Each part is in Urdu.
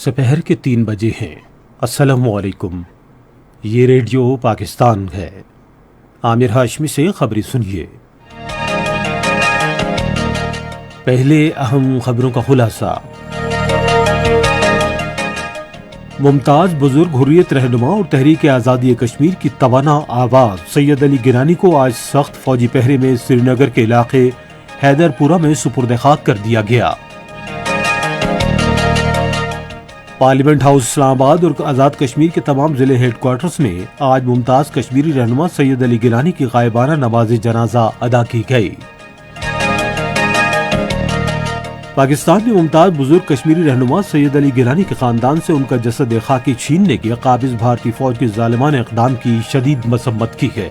سپہر کے 3 بجے ہیں۔ السلام علیکم، یہ ریڈیو پاکستان ہے۔ عامر ہاشمی سے خبریں سنیے۔ پہلے اہم خبروں کا خلاصہ۔ ممتاز بزرگ حریت رہنما اور تحریک آزادی کشمیر کی توانا آواز سید علی گیلانی کو آج سخت فوجی پہرے میں سری نگر کے علاقے حیدر پورہ میں سپرد خاک کر دیا گیا۔ پارلیمنٹ ہاؤس اسلام آباد اور آزاد کشمیر کے تمام ضلع ہیڈ کوارٹرز میں آج ممتاز کشمیری رہنما سید علی گیلانی کی غائبانہ نماز جنازہ ادا کی گئی۔ پاکستان میں ممتاز بزرگ کشمیری رہنما سید علی گیلانی کے خاندان سے ان کا جسد خاکی چھیننے کے قابض بھارتی فوج کے ظالمانہ اقدام کی شدید مذمت کی ہے۔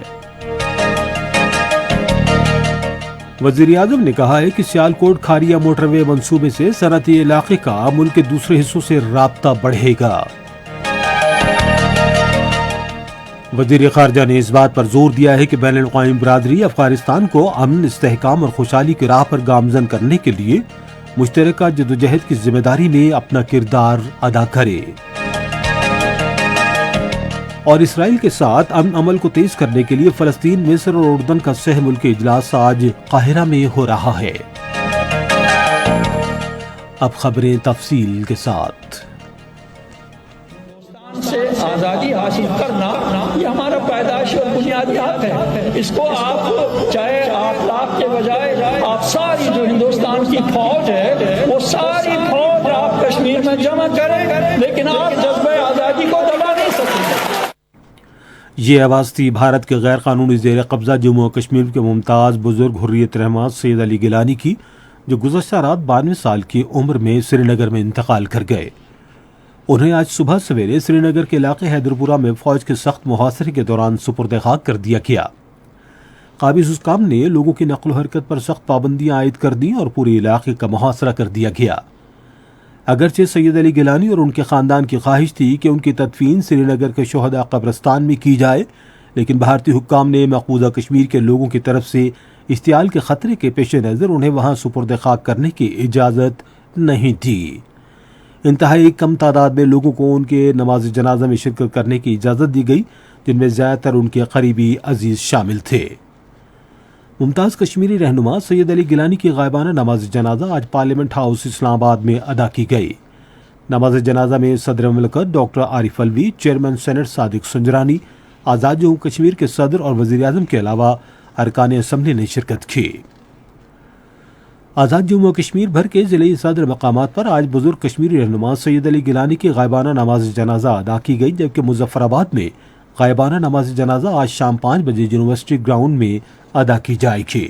وزیر اعظم نے کہا ہے کہ سیالکوٹ کھاریا موٹر وے منصوبے سے صنعتی علاقے کا ملک کے دوسرے حصوں سے رابطہ بڑھے گا۔ وزیر خارجہ نے اس بات پر زور دیا ہے کہ بین الاقوامی برادری افغانستان کو امن، استحکام اور خوشحالی کی راہ پر گامزن کرنے کے لیے مشترکہ جدوجہد کی ذمہ داری میں اپنا کردار ادا کرے اور اسرائیل کے ساتھ امن عمل کو تیز کرنے کے لیے فلسطین، مصر اور اردن کا سہ ملکی اجلاس آج قاہرہ میں ہو رہا ہے۔ اب خبریں تفصیل کے ساتھ۔ سے آزادی حاصل کرنا یہ ہمارا پیدائشی اور بنیادی حق ہے۔ اس کو آپ چاہے 8 لاکھ کے بجائے آپ ساری جو ہندوستان کی فوج ہے وہ ساری فوج آپ کشمیر میں جمع کریں، لیکن آپ جذبہ آزادی کو دبا نہیں سکتے۔ یہ آواز تھی بھارت کے غیر قانونی زیر قبضہ جموں و کشمیر کے ممتاز بزرگ حریت رہنما سید علی گیلانی کی، جو گزشتہ رات 92 سال کی عمر میں سری نگر میں انتقال کر گئے۔ انہیں آج صبح سویرے سری نگر کے علاقے حیدر پورہ میں فوج کے سخت محاصرے کے دوران سپرد خاک کر دیا گیا۔ قابض حکام نے لوگوں کی نقل و حرکت پر سخت پابندیاں عائد کر دیں اور پورے علاقے کا محاصرہ کر دیا گیا۔ اگرچہ سید علی گیلانی اور ان کے خاندان کی خواہش تھی کہ ان کی تدفین سری نگر کے شہداء قبرستان میں کی جائے، لیکن بھارتی حکام نے مقبوضہ کشمیر کے لوگوں کی طرف سے اشتعال کے خطرے کے پیش نظر انہیں وہاں سپرد خاک کرنے کی اجازت نہیں دی۔ انتہائی کم تعداد میں لوگوں کو ان کے نماز جنازہ میں شرکت کرنے کی اجازت دی گئی، جن میں زیادہ تر ان کے قریبی عزیز شامل تھے۔ ممتاز کشمیری رہنما سید علی گیلانی کی غائبانہ نماز جنازہ آج پارلیمنٹ ہاؤس اسلام آباد میں ادا کی گئی۔ نماز جنازہ میں صدر مملکت ڈاکٹر عارف الوی، چیئرمین سینٹ صادق سنجرانی، آزاد جموں کشمیر کے صدر اور وزیر اعظم کے علاوہ ارکان اسمبلی نے شرکت کی۔ آزاد جموں کشمیر بھر کے ضلعی صدر مقامات پر آج بزرگ کشمیری رہنما سید علی گیلانی کی غائبانہ نماز جنازہ ادا کی گئی، جبکہ مظفر آباد میں غائبانہ نماز جنازہ آج شام 5 بجے یونیورسٹی گراؤنڈ میں ادا کی جائے گی۔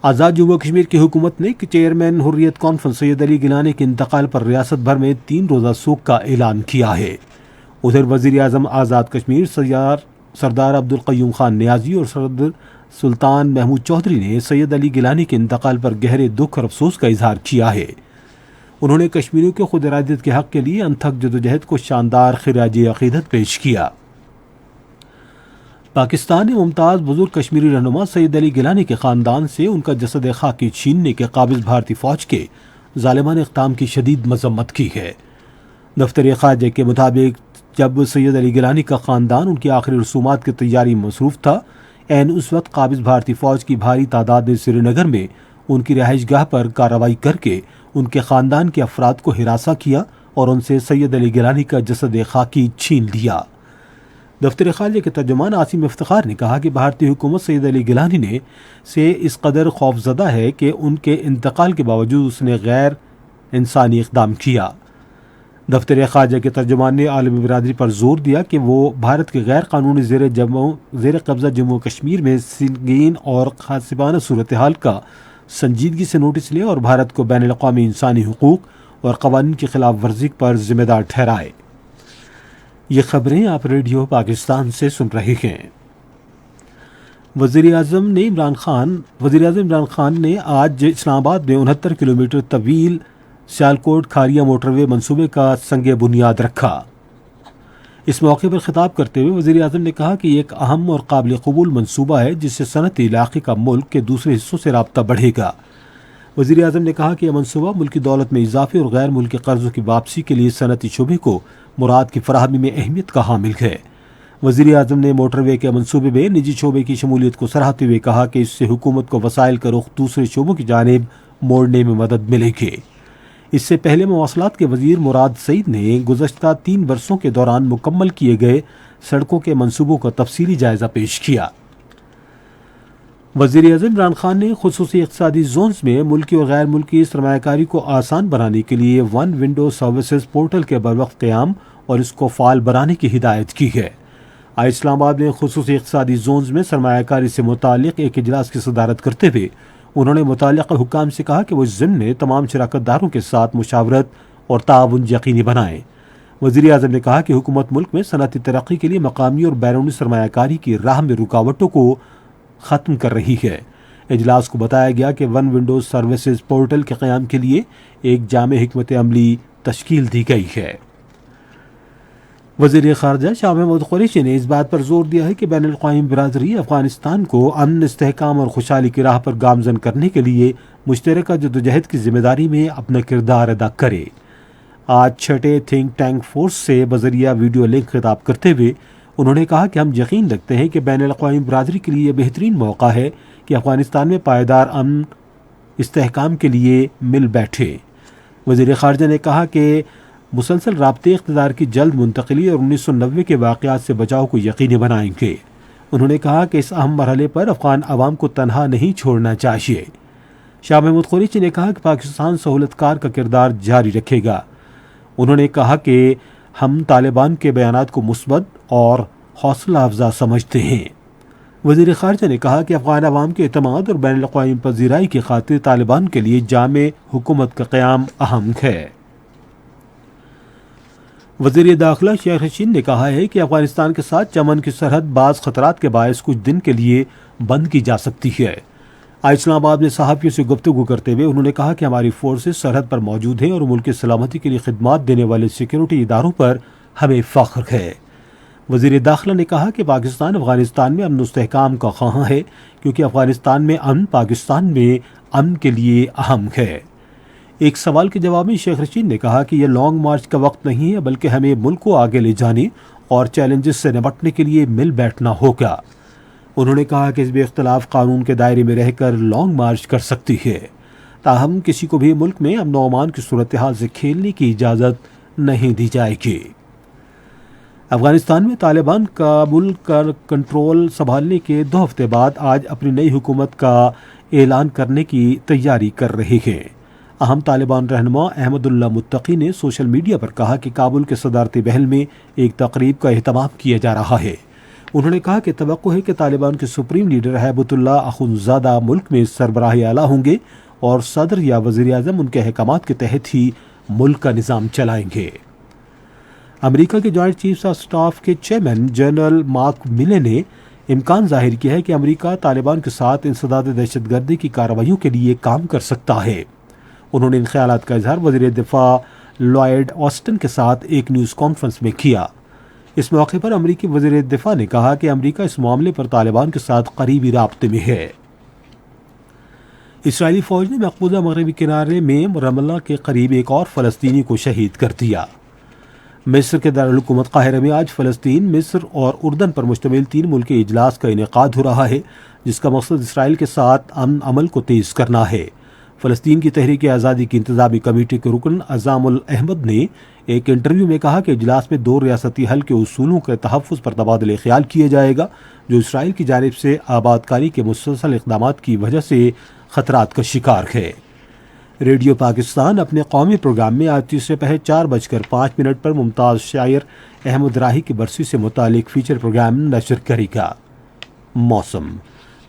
آزاد جموں کشمیر کی حکومت نے چیئرمین حریت کانفرنس سید علی گیلانی کے انتقال پر ریاست بھر میں 3 روزہ سوگ کا اعلان کیا ہے۔ ادھر وزیر اعظم آزاد کشمیر سردار عبدالقیوم خان نیازی اور صدر سلطان محمود چودھری نے سید علی گیلانی کے انتقال پر گہرے دکھ اور افسوس کا اظہار کیا ہے۔ انہوں نے کشمیریوں کے خود ارادیت کے حق کے لیے انتھک جدوجہد کو شاندار خراج عقیدت پیش کیا۔ پاکستان نے ممتاز بزرگ کشمیری رہنما سید علی گیلانی کے خاندان سے ان کا جسد خاکی چھیننے کے قابض بھارتی فوج کے ظالمانہ اقدام کی شدید مذمت کی ہے۔ دفتر خارجہ کے مطابق جب سید علی گیلانی کا خاندان ان کی آخری رسومات کی تیاری میں مصروف تھا، اس وقت قابض بھارتی فوج کی بھاری تعداد نے سری نگر میں ان کی رہائش گاہ پر کارروائی کر کے ان کے خاندان کے افراد کو ہراساں کیا اور ان سے سید علی گیلانی کا جسد خاکی چھین لیا۔ دفتر خارجہ کے ترجمان عاصم افتخار نے کہا کہ بھارتی حکومت سید علی گیلانی سے اس قدر خوفزدہ ہے کہ ان کے انتقال کے باوجود اس نے غیر انسانی اقدام کیا۔ دفتر خارجہ کے ترجمان نے عالمی برادری پر زور دیا کہ وہ بھارت کے غیر قانونی زیر قبضہ جموں کشمیر میں سنگین اور خاصبانہ صورتحال کا سنجیدگی سے نوٹس لے اور بھارت کو بین الاقوامی انسانی حقوق اور قوانین کی خلاف ورزی پر ذمہ دار ٹھہرائے۔ یہ خبریں آپ ریڈیو پاکستان سے سن رہے ہیں۔ وزیر اعظم عمران خان نے آج اسلام آباد میں 69 کلومیٹر طویل سیالکوٹ کھاریا موٹر وے منصوبے کا سنگ بنیاد رکھا۔ اس موقع پر خطاب کرتے ہوئے وزیر اعظم نے کہا کہ یہ ایک اہم اور قابل قبول منصوبہ ہے جس سے صنعتی علاقے کا ملک کے دوسرے حصوں سے رابطہ بڑھے گا۔ وزیر اعظم نے کہا کہ یہ منصوبہ ملکی دولت میں اضافے اور غیر ملکی قرضوں کی واپسی کے لیے صنعتی شعبے کو مراد کی فراہمی میں اہمیت کا حامل ہے۔ وزیر اعظم نے موٹر وے کے منصوبے میں نجی شعبے کی شمولیت کو سراہتے ہوئے کہا کہ اس سے حکومت کو وسائل کا رخ دوسرے شعبوں کی جانب موڑنے میں مدد ملے گی۔ اس سے پہلے مواصلات کے وزیر مراد سعید نے گزشتہ 3 برسوں کے دوران مکمل کیے گئے سڑکوں کے منصوبوں کا تفصیلی جائزہ پیش کیا۔ وزیر اعظم عمران خان نے خصوصی اقتصادی زونز میں ملکی اور غیر ملکی سرمایہ کاری کو آسان بنانے کے لیے ون ونڈو سروسز پورٹل کے بروقت قیام اور اس کو فعال بنانے کی ہدایت کی ہے۔ آج اسلام آباد میں خصوصی اقتصادی زونز میں سرمایہ کاری سے متعلق ایک اجلاس کی صدارت کرتے ہوئے انہوں نے متعلقہ حکام سے کہا کہ وہ اس ضمن میں تمام شراکت داروں کے ساتھ مشاورت اور تعاون یقینی بنائیں۔ وزیر اعظم نے کہا کہ حکومت ملک میں صنعتی ترقی کے لیے مقامی اور بیرونی سرمایہ کاری کی راہ میں رکاوٹوں کو ختم کر رہی ہے۔ اجلاس کو بتایا گیا کہ ون ونڈوز سروسز پورٹل کے قیام کے لیے ایک جامع حکمت عملی تشکیل دی گئی ہے۔ وزیر خارجہ شاہ محمود قریشی نے اس بات پر زور دیا ہے کہ بین الاقوامی برادری افغانستان کو امن، استحکام اور خوشحالی کی راہ پر گامزن کرنے کے لیے مشترکہ جدوجہد کی ذمہ داری میں اپنا کردار ادا کرے۔ آج 6 تھنک ٹینک فورس سے بذریعہ ویڈیو لنک خطاب کرتے ہوئے انہوں نے کہا کہ ہم یقین رکھتے ہیں کہ بین الاقوامی برادری کے لیے یہ بہترین موقع ہے کہ افغانستان میں پائیدار امن استحکام کے لیے مل بیٹھے۔ وزیر خارجہ نے کہا کہ مسلسل رابطے اقتدار کی جلد منتقلی اور 1990 کے واقعات سے بچاؤ کو یقینی بنائیں گے۔ انہوں نے کہا کہ اس اہم مرحلے پر افغان عوام کو تنہا نہیں چھوڑنا چاہیے۔ شاہ محمود قریشی نے کہا کہ پاکستان سہولت کار کا کردار جاری رکھے گا۔ انہوں نے کہا کہ ہم طالبان کے بیانات کو مثبت اور حوصلہ افزا سمجھتے ہیں۔ وزیر خارجہ نے کہا کہ افغان عوام کے اعتماد اور بین الاقوامی پذیرائی کی خاطر طالبان کے لیے جامع حکومت کا قیام اہم ہے۔ وزیر داخلہ شیخ رشید نے کہا ہے کہ افغانستان کے ساتھ چمن کی سرحد بعض خطرات کے باعث کچھ دن کے لیے بند کی جا سکتی ہے۔ آج اسلام آباد میں صحافیوں سے گفتگو کرتے ہوئے انہوں نے کہا کہ ہماری فورسز سرحد پر موجود ہیں اور ملک کی سلامتی کے لیے خدمات دینے والے سیکیورٹی اداروں پر ہمیں فخر ہے۔ وزیر داخلہ نے کہا کہ پاکستان افغانستان میں امن و استحکام کا خواہاں ہے، کیونکہ افغانستان میں امن پاکستان میں امن کے لیے اہم ہے۔ ایک سوال کے جواب میں شیخ رشید نے کہا کہ یہ لانگ مارچ کا وقت نہیں ہے، بلکہ ہمیں ملک کو آگے لے جانے اور چیلنجز سے نمٹنے کے لیے مل بیٹھنا ہوگا۔ انہوں نے کہا کہ حزب اختلاف قانون کے دائرے میں رہ کر لانگ مارچ کر سکتی ہے، تاہم کسی کو بھی ملک میں امن و امان کی صورتحال سے کھیلنے کی اجازت نہیں دی جائے گی۔ افغانستان میں طالبان کابل کا کنٹرول سنبھالنے کے 2 ہفتے بعد آج اپنی نئی حکومت کا اعلان کرنے کی تیاری کر رہے ہیں۔ اہم طالبان رہنما احمد اللہ متقی نے سوشل میڈیا پر کہا کہ کابل کے صدارتی محل میں ایک تقریب کا اہتمام کیا جا رہا ہے۔ انہوں نے کہا کہ توقع ہے کہ طالبان کے سپریم لیڈر ہیبت اللہ اخندزادہ ملک میں سربراہ اعلیٰ ہوں گے اور صدر یا وزیر اعظم ان کے احکامات کے تحت ہی ملک کا نظام چلائیں گے۔ امریکہ کے جوائنٹ چیفز آف سٹاف کے چیئرمین جنرل مارک ملے نے امکان ظاہر کیا ہے کہ امریکہ طالبان کے ساتھ انسداد دہشت گردی کی کارروائیوں کے لیے کام کر سکتا ہے۔ انہوں نے ان خیالات کا اظہار وزیر دفاع لوئڈ آسٹن کے ساتھ ایک نیوز کانفرنس میں کیا۔ اس موقع پر امریکی وزیر دفاع نے کہا کہ امریکہ اس معاملے پر طالبان کے ساتھ قریبی رابطے میں ہے۔ اسرائیلی فوج نے مقبوضہ مغربی کنارے میں رملہ کے قریب ایک اور فلسطینی کو شہید کر دیا۔ مصر کے دارالحکومت قاہرہ میں آج فلسطین، مصر اور اردن پر مشتمل 3 ملکی اجلاس کا انعقاد ہو رہا ہے، جس کا مقصد اسرائیل کے ساتھ امن عمل کو تیز کرنا ہے۔ فلسطین کی تحریک آزادی کی انتظامی کمیٹی کے رکن عزام الاحمد نے ایک انٹرویو میں کہا کہ اجلاس میں 2 ریاستی حل کے اصولوں کے تحفظ پر تبادلہ خیال کیا جائے گا، جو اسرائیل کی جانب سے آباد کاری کے مسلسل اقدامات کی وجہ سے خطرات کا شکار ہے۔ ریڈیو پاکستان اپنے قومی پروگرام میں آج تیسرے پہر 4:05 پر ممتاز شاعر احمد راہی کی برسی سے متعلق فیچر پروگرام نشر کرے گا۔ موسم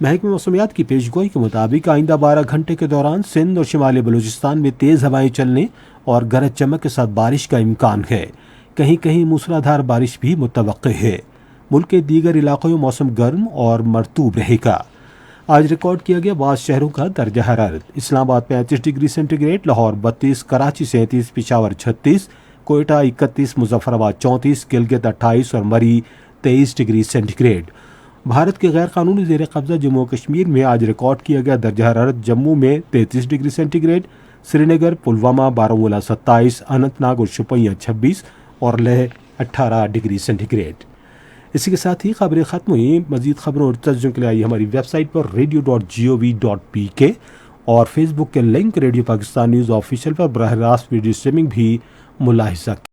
محکمہ موسمیات کی پیشگوئی کے مطابق آئندہ 12 گھنٹے کے دوران سندھ اور شمالی بلوچستان میں تیز ہوائیں چلنے اور گرج چمک کے ساتھ بارش کا امکان ہے۔ کہیں کہیں موسلادھار بارش بھی متوقع ہے۔ ملک کے دیگر علاقوں میں موسم گرم اور مرطوب رہے گا۔ آج ریکارڈ کیا گیا بعض شہروں کا درجہ حرارت: Islamabad 35 degree centigrade, Lahore 32، Karachi 37، Peshawar 36، Quetta 31، Muzaffarabad 34، Gilgit 28 اور Murree 23 degree centigrade. Bharat کے غیر قانونی زیر قبضہ جموں و کشمیر میں آج ریکارڈ کیا گیا درجہ حرارت جموں میں 33 ڈگری سینٹی گریڈ، سری نگر، پلوامہ، بارہمولہ 27، اننت ناگ اور شوپیاں 26 اور لیہ 18 ڈگری سینٹی گریڈ۔ اسی کے ساتھ ہی خبریں ختم ہوئی۔ مزید خبروں اور تجزیوں کے لیے آئیے ہماری ویب سائٹ پر radio.gov.pk اور فیس بک کے link radio Pakistan news official پر براہ راست ویڈیو اسٹریمنگ بھی ملاحظہ